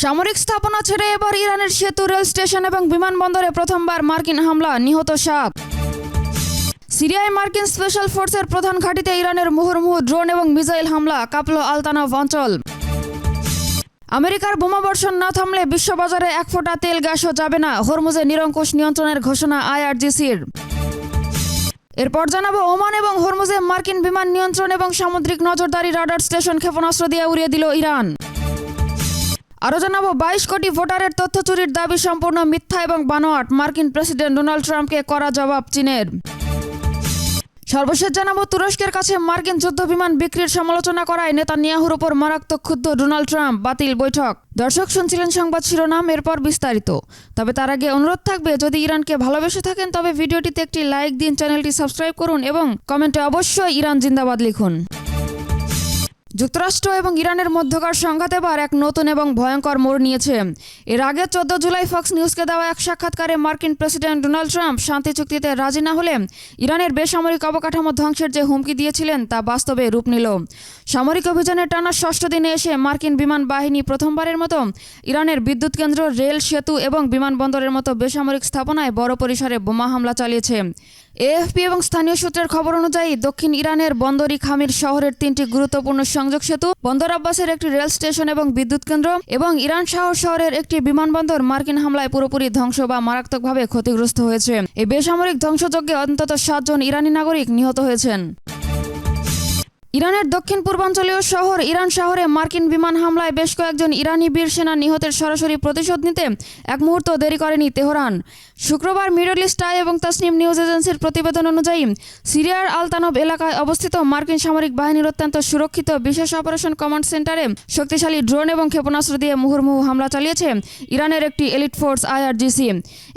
সামরিক স্থাপনা ছেড়ে এবার ইরানের সেতু, রেল স্টেশন এবং বিমানবন্দরে প্রথমবার মার্কিন হামলা, নিহত 7। সিরিয়ায় মার্কিন স্পেশাল ফোর্সের প্রধান ঘাঁটিতে ইরানের মুহুর্মুহু ড্রোন এবং মিসাইল হামলা, কাঁপল আলতানভ অঞ্চল। আমেরিকার বোমাবর্ষণ না থামলে বিশ্ববাজারে এক ফোঁটা তেল গ্যাসও যাবে না, হরমুজে নিরঙ্কুশ নিয়ন্ত্রণের ঘোষণা IRGCর। এরপর জানাবো, ওমান এবং হরমুজে মার্কিন বিমান নিয়ন্ত্রণ এবং সামুদ্রিক নজরদারি রাডার স্টেশন ক্ষেপণাস্ত্র দিয়ে উড়িয়ে দিল ইরান। আরও জানাবো, 22 কোটি ভোটারের তথ্য চুরির দাবি সম্পূর্ণ মিথ্যা এবং বানোয়াট, মার্কিন প্রেসিডেন্ট ডোনাল্ড ট্রাম্পকে কড়া জবাব চীনের। সর্বশেষ জানাবো, তুরস্কের কাছে মার্কিন যুদ্ধ বিমান বিক্রির সমালোচনা করায় নেতানিয়াহুর উপর মারাত্মক ক্ষুব্ধ ডোনাল্ড ট্রাম্প, বাতিল বৈঠক। দর্শক, শুনছিলেন সংবাদ শিরোনাম, এরপর বিস্তারিত। তবে তার আগে অনুরোধ থাকবে, যদি ইরানকে ভালোবেসে থাকেন তবে ভিডিওটিতে একটি লাইক দিন, চ্যানেলটি সাবস্ক্রাইব করুন এবং কমেন্টে অবশ্যই ইরান জিন্দাবাদ লিখুন। যুক্তরাষ্ট্র এবং ইরানের মধ্যকার সংঘাত এবার এক নতুন এবং ভয়ঙ্কর মোড় নিয়েছে। এর আগে 14 জুলাই ফক্স নিউজকে দেওয়া এক সাক্ষাৎকারে মার্কিন প্রেসিডেন্ট ডোনাল্ড ট্রাম্প শান্তি চুক্তিতে রাজি না হলে ইরানের বেসামরিক অবকাঠামো ধ্বংসের যে হুমকি দিয়েছিলেন তা বাস্তবে রূপ নিল। সামরিক অভিযানের টানা 6ষ্ঠ দিনে এসে মার্কিন বিমান বাহিনী প্রথমবারের মতো ইরানের বিদ্যুৎ কেন্দ্র, রেল, সেতু এবং বিমানবন্দরের মতো বেসামরিক স্থাপনায় বড় পরিসরে বোমা হামলা চালিয়েছে। AFP এবং স্থানীয় সূত্রের খবর অনুযায়ী দক্ষিণ ইরানের বন্দরি খামির শহরের 3টি গুরুত্বপূর্ণ সংযোগ সেতু, বন্দর আব্বাসের একটি রেল স্টেশন এবং বিদ্যুৎ কেন্দ্র এবং ইরান শহরের একটি বিমানবন্দর মার্কিন হামলায় পুরোপুরি ধ্বংস বা মারাত্মকভাবে ক্ষতিগ্রস্ত হয়েছে। এই বেসামরিক ধ্বংসযজ্ঞে অন্তত 7 জন ইরানি নাগরিক নিহত হয়েছেন। ইরানের দক্ষিণ পূর্বাঞ্চলীয় শহর ইরান শহরে মার্কিন বিমান হামলায় বেশ কয়েকজন ইরানি বীর সেনা নিহতের সরাসরি প্রতিশোধ নিতে এক মুহূর্ত দেরি করেনি তেহরান। শুক্রবার মিডল ইস্ট আই এবং তাসনিম নিউজ এজেন্সির প্রতিবেদন অনুযায়ী সিরিয়ার আলতানব এলাকায় অবস্থিত মার্কিন সামরিক বাহিনীর অত্যন্ত সুরক্ষিত বিশেষ অপারেশন কমান্ড সেন্টারে শক্তিশালী ড্রোন এবং ক্ষেপণাস্ত্র দিয়ে মুহুর্মুহু হামলা চালিয়েছে ইরানের একটি এলিট ফোর্স IRGC।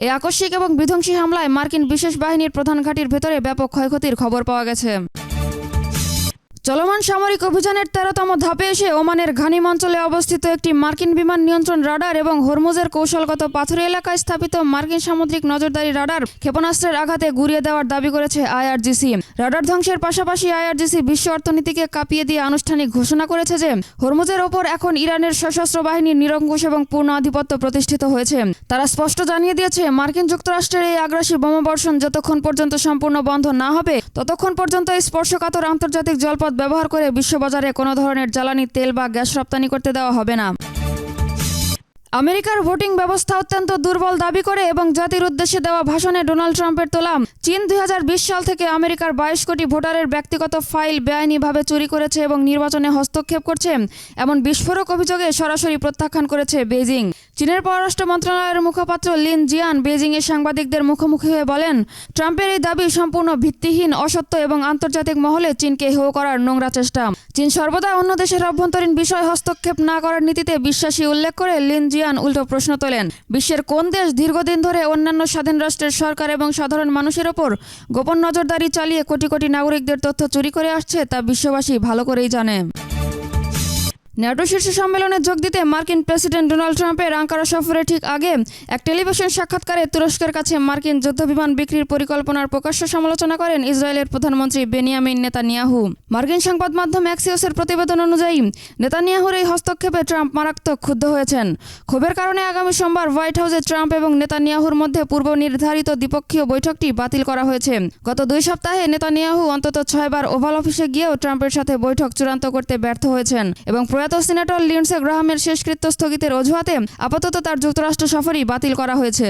এই আকস্মিক এবং বিধ্বংসী হামলায় মার্কিন বিশেষ বাহিনীর প্রধান ঘাঁটির ভেতরে ব্যাপক ক্ষয়ক্ষতির খবর পাওয়া গেছে। চলমান সামরিক অভিযানের 13তম ধাপে এসে ওমানের ঘানিম অঞ্চলে অবস্থিত একটি মার্কিন বিমান নিয়ন্ত্রণ রাডার এবং হরমুজের কৌশলগত পাথুরে এলাকায় স্থাপিত মার্কিন সামুদ্রিক নজরদারি রাডার ক্ষেপণাস্ত্রের আঘাতে গুঁড়িয়ে দেওয়ার দাবি করেছে IRGC। রাডার ধ্বংসের পাশাপাশি IRGC বিশ্ব অর্থনীতিকে কাঁপিয়ে দিয়ে আনুষ্ঠানিক ঘোষণা করেছে যে হরমুজের ওপর এখন ইরানের সশস্ত্র বাহিনীর নিরঙ্কুশ এবং পূর্ণ আধিপত্য প্রতিষ্ঠিত হয়েছে। তারা স্পষ্ট জানিয়ে দিয়েছে, মার্কিন যুক্তরাষ্ট্রের এই আগ্রাসী বোমাবর্ষণ যতক্ষণ পর্যন্ত সম্পূর্ণ বন্ধ না হবে ততক্ষণ পর্যন্ত এই স্পর্শকাতর আন্তর্জাতিক জলপথ ব্যবহার করে বিশ্ববাজারে কোনো ধরনের জ্বালানি তেল বা গ্যাস রপ্তানি করতে দেওয়া হবে না। আমেরিকার ভোটিং ব্যবস্থা অত্যন্ত দুর্বল দাবি করে এবং জাতির উদ্দেশ্যে দেওয়া ভাষণে ডোনাল্ড ট্রাম্পের তোলা, চীন 2020 সাল থেকে আমেরিকার 22 কোটি ভোটারের ব্যক্তিগত ফাইল বেআইনিভাবে চুরি করেছে এবং নির্বাচনে হস্তক্ষেপ করছে এমন বিস্ফোরক অভিযোগে সরাসরি প্রত্যাখ্যান করেছে বেইজিং। চীনের পররাষ্ট্র মন্ত্রণালয়ের মুখপাত্র লিন জিয়ান বেইজিংয়ে সাংবাদিকদের মুখোমুখি হয়ে বলেন, ট্রাম্পের এই দাবি সম্পূর্ণ ভিত্তিহীন, অসত্য এবং আন্তর্জাতিক মহলে চীনকে হেয় করার নোংরা চেষ্টা। চীন সর্বদা অন্য দেশের অভ্যন্তরীণ বিষয় হস্তক্ষেপ না করার নীতিতে বিশ্বাসী উল্লেখ করে লিন জিয়ান উল্টো প্রশ্ন তোলেন, বিশ্বের কোন দেশ দীর্ঘদিন ধরে অন্যান্য স্বাধীন রাষ্ট্রের সরকার এবং সাধারণ মানুষের ওপর গোপন নজরদারি চালিয়ে কোটি কোটি নাগরিকদের তথ্য চুরি করে আসছে তা বিশ্ববাসী ভালো করেই জানে। ন্যাটো শীর্ষ সম্মেলনে যোগ দিতে মার্কিন প্রেসিডেন্ট ডোনাল্ড ট্রাম্পের আঙ্কারা সফরের ঠিক আগে এক টেলিভিশন সাক্ষাৎকারে তুরস্কের কাছে মার্কিন যুদ্ধবিমান বিক্রির পরিকল্পনার প্রকাশ্য সমালোচনা করেন ইসরায়েলের প্রধানমন্ত্রী বেনিয়ামিন নেতানিয়াহু। মার্কিন সংবাদ মাধ্যম অ্যাক্সিওসের প্রতিবেদন অনুযায়ী নেতানিয়াহুর এই হস্তক্ষেপে ট্রাম্প মারাত্মক ক্ষুব্ধ হয়েছেন। ক্ষোভের কারণে আগামী সোমবার হোয়াইট হাউসে ট্রাম্প এবং নেতানিয়াহুর মধ্যে পূর্ব নির্ধারিত দ্বিপক্ষীয় বৈঠকটি বাতিল করা হয়েছে। গত 2 সপ্তাহে নেতানিয়াহু অন্তত 6 বার ওভাল অফিসে গিয়েও ট্রাম্পের সাথে বৈঠক চূড়ান্ত করতে ব্যর্থ হয়েছেন এবং প্রয়াত সিনেটর লিন্ডসে গ্রাহামের শেষকৃত্য স্থগিতের অজুহাতে আপাতত তার যুক্তরাষ্ট্র সফরই বাতিল করা হয়েছে।